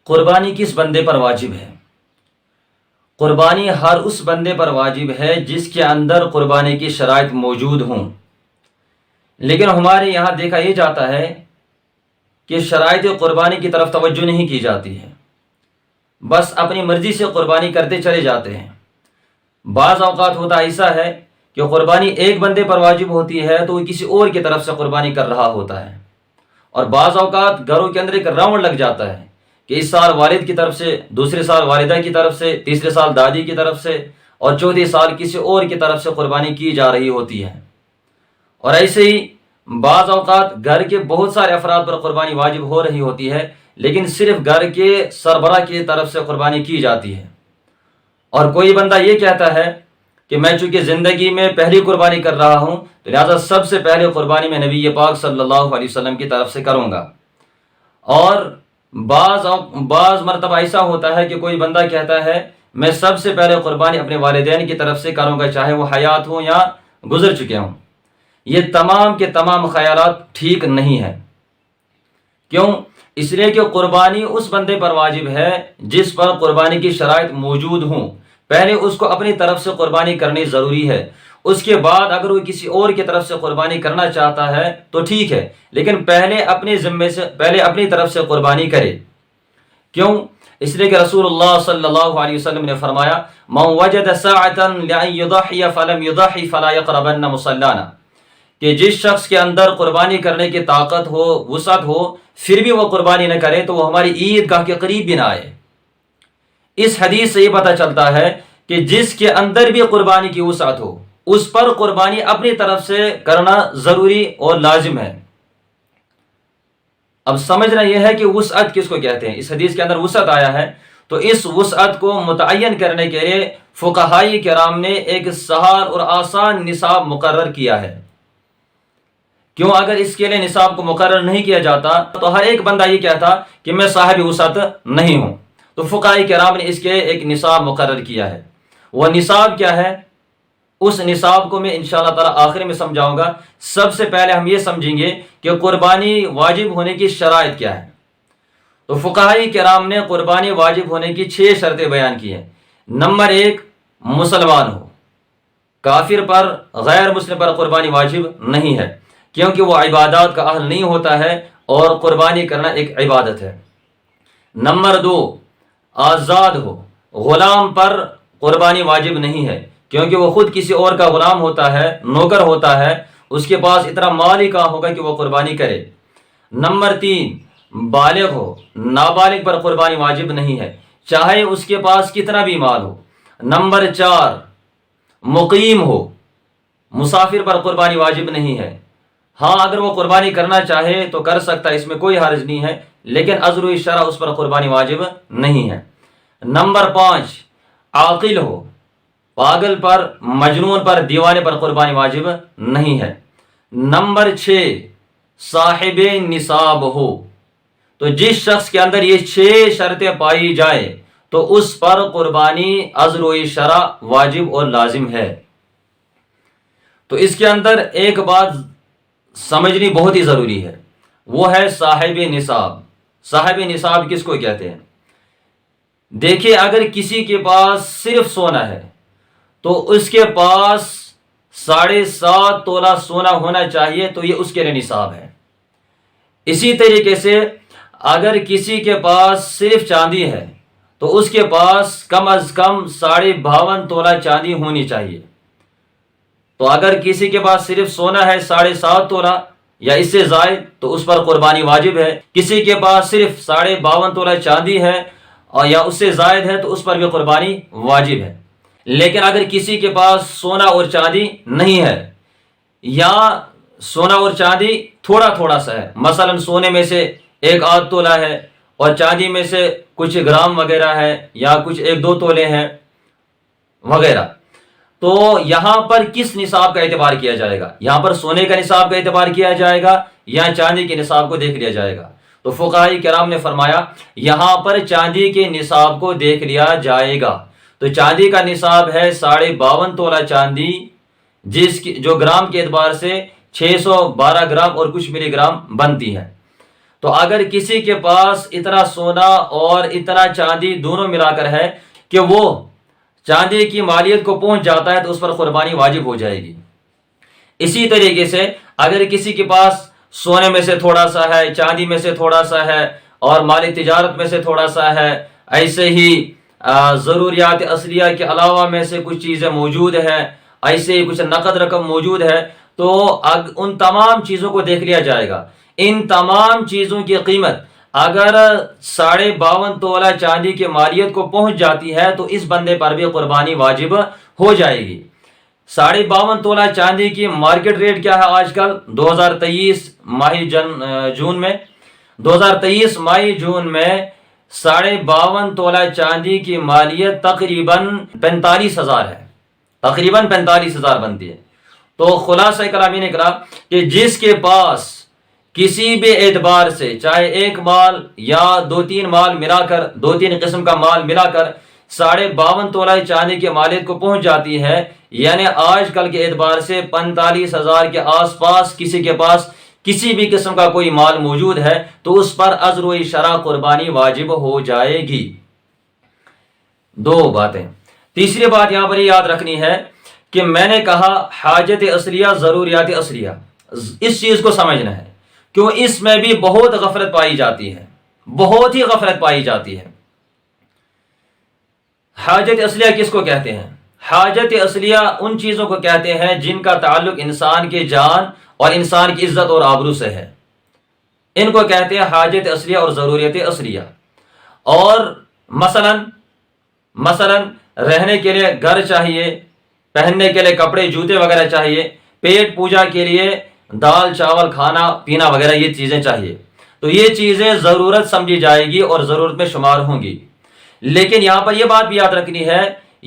قربانی کس بندے پر واجب ہے؟ قربانی ہر اس بندے پر واجب ہے جس کے اندر قربانی کی شرائط موجود ہوں، لیکن ہمارے یہاں دیکھا یہ جاتا ہے کہ شرائط قربانی کی طرف توجہ نہیں کی جاتی ہے، بس اپنی مرضی سے قربانی کرتے چلے جاتے ہیں۔ بعض اوقات ہوتا ایسا ہے کہ قربانی ایک بندے پر واجب ہوتی ہے تو وہ کسی اور کی طرف سے قربانی کر رہا ہوتا ہے، اور بعض اوقات گھروں کے اندر ایک راؤنڈ لگ جاتا ہے کہ اس سال والد کی طرف سے، دوسرے سال والدہ کی طرف سے، تیسرے سال دادی کی طرف سے، اور چوتھے سال کسی اور کی طرف سے قربانی کی جا رہی ہوتی ہے۔ اور ایسے ہی بعض اوقات گھر کے بہت سارے افراد پر قربانی واجب ہو رہی ہوتی ہے، لیکن صرف گھر کے سربراہ کی طرف سے قربانی کی جاتی ہے، اور کوئی بندہ یہ کہتا ہے کہ میں چونکہ زندگی میں پہلی قربانی کر رہا ہوں تو لہٰذا سب سے پہلے قربانی میں نبی پاک صلی اللہ علیہ وسلم کی طرف سے کروں گا۔ اور بعض مرتبہ ایسا ہوتا ہے کہ کوئی بندہ کہتا ہے میں سب سے پہلے قربانی اپنے والدین کی طرف سے کروں گا، چاہے وہ حیات ہوں یا گزر چکے ہوں۔ یہ تمام کے تمام خیالات ٹھیک نہیں ہیں۔ کیوں؟ اس لیے کہ قربانی اس بندے پر واجب ہے جس پر قربانی کی شرائط موجود ہوں۔ پہلے اس کو اپنی طرف سے قربانی کرنی ضروری ہے، اس کے بعد اگر وہ کسی اور کی طرف سے قربانی کرنا چاہتا ہے تو ٹھیک ہے، لیکن پہلے اپنی طرف سے قربانی کرے۔ کیوں؟ اس لیے کہ رسول اللہ صلی اللہ علیہ وسلم نے فرمایا من وجد ساعة لأن يضحي فلم يضحي فلا يقربن مصلانا، کہ جس شخص کے اندر قربانی کرنے کی طاقت ہو، وسعت ہو، پھر بھی وہ قربانی نہ کرے تو وہ ہماری عید گاہ کے قریب بھی نہ آئے۔ اس حدیث سے یہ پتہ چلتا ہے کہ جس کے اندر بھی قربانی کی وسعت ہو اس پر قربانی اپنی طرف سے کرنا ضروری اور لازم ہے۔ اب سمجھنا یہ ہے کہ وسعت کس کو کہتے ہیں۔ اس حدیث کے اندر وسعت آیا ہے تو اس وسعت کو متعین کرنے کے لیے فقہائی کرام نے ایک سہل اور آسان نصاب مقرر کیا ہے۔ کیوں؟ اگر اس کے لیے نصاب کو مقرر نہیں کیا جاتا تو ہر ایک بندہ یہ کہتا کہ میں صاحب وسعت نہیں ہوں، تو فقہائی کرام نے اس کے ایک نصاب مقرر کیا ہے۔ وہ نصاب کیا ہے؟ اس نصاب کو میں انشاءاللہ تعالی آخر میں سمجھاؤں گا۔ سب سے پہلے ہم یہ سمجھیں گے کہ قربانی واجب ہونے کی شرائط کیا ہے۔ تو فقہائی کرام نے قربانی واجب ہونے کی 6 شرطیں بیان کی ہیں۔ نمبر 1، مسلمان ہو۔ کافر پر، غیر مسلم پر قربانی واجب نہیں ہے، کیونکہ وہ عبادات کا اہل نہیں ہوتا ہے اور قربانی کرنا ایک عبادت ہے۔ نمبر 2، آزاد ہو۔ غلام پر قربانی واجب نہیں ہے، کیونکہ وہ خود کسی اور کا غلام ہوتا ہے، نوکر ہوتا ہے، اس کے پاس اتنا مال ہی کہاں ہوگا کہ وہ قربانی کرے۔ نمبر 3، بالغ ہو۔ نابالغ پر قربانی واجب نہیں ہے، چاہے اس کے پاس کتنا بھی مال ہو۔ نمبر 4، مقیم ہو۔ مسافر پر قربانی واجب نہیں ہے، ہاں اگر وہ قربانی کرنا چاہے تو کر سکتا ہے، اس میں کوئی حرج نہیں ہے، لیکن عذر شرع اس پر قربانی واجب نہیں ہے۔ نمبر 5، عاقل ہو۔ پاگل پر، مجنون پر، دیوانے پر قربانی واجب نہیں ہے۔ نمبر 6، صاحب نصاب ہو۔ تو جس شخص کے اندر یہ 6 شرطیں پائی جائیں تو اس پر قربانی عذر شرع واجب اور لازم ہے۔ تو اس کے اندر ایک بات سمجھنی بہت ہی ضروری ہے، وہ ہے صاحب نصاب۔ صاحب نصاب کس کو کہتے ہیں؟ دیکھیے، اگر کسی کے پاس صرف سونا ہے تو اس کے پاس 7.5 تولہ سونا ہونا چاہیے، تو یہ اس کے لیے نصاب ہے۔ اسی طریقے سے اگر کسی کے پاس صرف چاندی ہے تو اس کے پاس کم از کم 52.5 تولہ چاندی ہونی چاہیے۔ تو اگر کسی کے پاس صرف سونا ہے 7.5 تولہ یا اس سے زائد تو اس پر قربانی واجب ہے۔ کسی کے پاس صرف 52.5 تولہ چاندی ہے اور یا اس سے زائد ہے تو اس پر بھی قربانی واجب ہے۔ لیکن اگر کسی کے پاس سونا اور چاندی نہیں ہے، یا سونا اور چاندی تھوڑا تھوڑا سا ہے، مثلا سونے میں سے 1 تولہ ہے اور چاندی میں سے کچھ گرام وغیرہ ہے یا کچھ 1-2 تولے ہیں وغیرہ، تو یہاں پر کس نصاب کا اعتبار کیا جائے گا؟ یہاں پر سونے کا نصاب کا اعتبار کیا جائے گا یا چاندی کے نصاب کو دیکھ لیا جائے گا؟ تو فقہائی کرام نے فرمایا یہاں پر چاندی کے نصاب کو دیکھ لیا جائے گا۔ تو چاندی کا نصاب ہے 52.5 تولہ چاندی، جو گرام کے اعتبار سے 612 گرام اور کچھ ملی گرام بنتی ہے۔ تو اگر کسی کے پاس اتنا سونا اور اتنا چاندی دونوں ملا کر ہے کہ وہ چاندی کی مالیت کو پہنچ جاتا ہے تو اس پر قربانی واجب ہو جائے گی۔ اسی طریقے سے اگر کسی کے پاس سونے میں سے تھوڑا سا ہے، چاندی میں سے تھوڑا سا ہے اور مالی تجارت میں سے تھوڑا سا ہے، ایسے ہی ضروریات اصلیہ کے علاوہ میں سے کچھ چیزیں موجود ہیں، ایسے ہی کچھ نقد رقم موجود ہے، تو ان تمام چیزوں کو دیکھ لیا جائے گا۔ ان تمام چیزوں کی قیمت اگر 52.5 تولہ چاندی کی مالیت کو پہنچ جاتی ہے تو اس بندے پر بھی قربانی واجب ہو جائے گی۔ 52.5 تولہ چاندی کی مارکیٹ ریٹ کیا ہے آج کل 2023 ماہ جون میں 52.5 تولہ چاندی کی مالیت تقریباً 45,000 ہے، تقریباً 45,000 بنتی ہے۔ تو خلاصہ کلام یہ نکلا کہ جس کے پاس کسی بھی اعتبار سے چاہے ایک مال یا 2-3 مال ملا کر 2-3 قسم کا مال ملا کر 52.5 تولہ چاندی کی مالیت کو پہنچ جاتی ہے، یعنی آج کل کے اعتبار سے 45,000 کے آس پاس کسی کے پاس کسی بھی قسم کا کوئی مال موجود ہے تو اس پر عذر و اشارہ قربانی واجب ہو جائے گی۔ دو باتیں۔ تیسری بات یہاں پر یاد رکھنی ہے کہ میں نے کہا حاجت اصلیہ، ضروریات اصلیہ، اس چیز کو سمجھنا ہے کیوں اس میں بھی بہت غفلت پائی جاتی ہے، بہت ہی غفلت پائی جاتی ہے۔ حاجت اصلیہ کس کو کہتے ہیں؟ حاجت اصلیہ ان چیزوں کو کہتے ہیں جن کا تعلق انسان کے جان اور انسان کی عزت اور آبرو سے ہے، ان کو کہتے ہیں حاجت اصلیہ اور ضروریت اصلیہ۔ اور مثلا رہنے کے لیے گھر چاہیے، پہننے کے لیے کپڑے جوتے وغیرہ چاہیے، پیٹ پوجا کے لیے دال چاول کھانا پینا وغیرہ یہ چیزیں چاہیے، تو یہ چیزیں ضرورت سمجھی جائے گی اور ضرورت میں شمار ہوں گی۔ لیکن یہاں پر یہ بات بھی یاد رکھنی ہے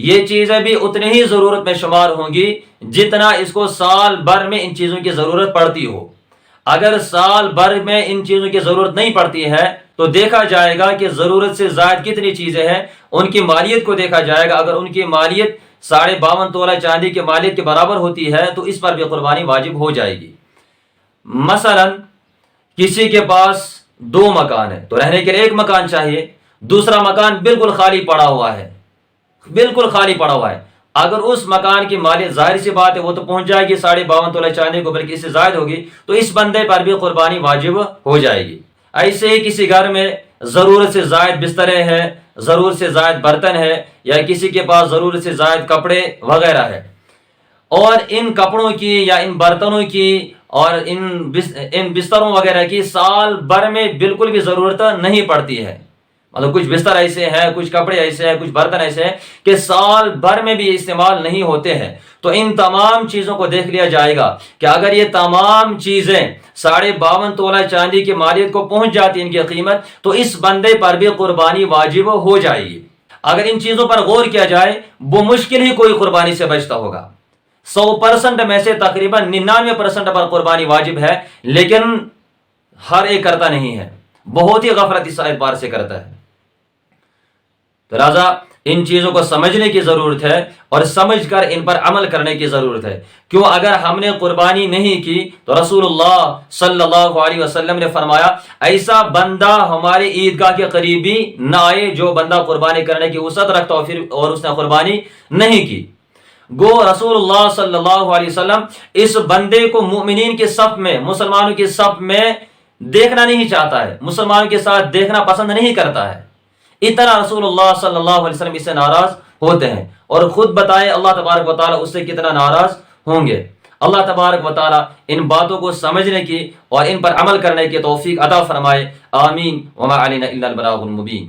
یہ چیزیں بھی اتنی ہی ضرورت میں شمار ہوں گی جتنا اس کو سال بھر میں ان چیزوں کی ضرورت پڑتی ہو۔ اگر سال بھر میں ان چیزوں کی ضرورت نہیں پڑتی ہے تو دیکھا جائے گا کہ ضرورت سے زائد کتنی چیزیں ہیں، ان کی مالیت کو دیکھا جائے گا۔ اگر ان کی مالیت 52.5 تولہ چاندی کی مالیت کے برابر ہوتی ہے تو اس پر بھی قربانی واجب ہو جائے گی۔ مثلا کسی کے پاس 2 مکان ہے تو رہنے کے لیے ایک مکان چاہیے، دوسرا مکان بالکل خالی پڑا ہوا ہے، بالکل خالی پڑا ہوا ہے۔ اگر اس مکان کی مالیت ظاہر سی بات ہے وہ تو پہنچ جائے گی 52.5 تولہ چاندی کو، بلکہ اس سے زائد ہوگی، تو اس بندے پر بھی قربانی واجب ہو جائے گی۔ ایسے ہی کسی گھر میں ضرورت سے زائد بستریں ہیں، ضرورت سے زائد برتن ہے، یا کسی کے پاس ضرورت سے زائد کپڑے وغیرہ ہے، اور ان کپڑوں کی یا ان برتنوں کی اور ان بستروں وغیرہ کی سال بھر میں بالکل بھی ضرورت نہیں پڑتی ہے، مطلب کچھ بستر ایسے ہیں، کچھ کپڑے ایسے ہیں، کچھ برتن ایسے ہیں کہ سال بھر میں بھی استعمال نہیں ہوتے ہیں، تو ان تمام چیزوں کو دیکھ لیا جائے گا کہ اگر یہ تمام چیزیں 52.5 تولہ چاندی کی مالیت کو پہنچ جاتی ان کی قیمت تو اس بندے پر بھی قربانی واجب ہو جائے گی۔ اگر ان چیزوں پر غور کیا جائے وہ مشکل ہی کوئی قربانی سے بچتا ہوگا، 100% میں سے تقریباً 99% پر قربانی واجب ہے، لیکن ہر ایک کرتا نہیں ہے، بہت ہی غفلت اس اعتبار سے کرتا ہے۔ تو لہٰذا ان چیزوں کو سمجھنے کی ضرورت ہے اور سمجھ کر ان پر عمل کرنے کی ضرورت ہے۔ کیوں اگر ہم نے قربانی نہیں کی تو رسول اللہ صلی اللہ علیہ وسلم نے فرمایا ایسا بندہ ہمارے عیدگاہ کے قریب بھی نہ آئے جو بندہ قربانی کرنے کی وسعت رکھتا ہو پھر اور اس نے قربانی نہیں کی۔ گو رسول اللہ صلی اللہ علیہ وسلم اس بندے کو مومنین کے صف میں، مسلمانوں کے صف میں دیکھنا نہیں چاہتا ہے، مسلمانوں کے ساتھ دیکھنا پسند نہیں کرتا ہے، اتنا رسول اللہ صلی اللہ علیہ وسلم اس سے ناراض ہوتے ہیں، اور خود بتائے اللہ تبارک و تعالیٰ اس سے کتنا ناراض ہوں گے۔ اللہ تبارک و تعالیٰ ان باتوں کو سمجھنے کی اور ان پر عمل کرنے کی توفیق عطا فرمائے، آمین۔ وما علینا الا البلاغ المبین۔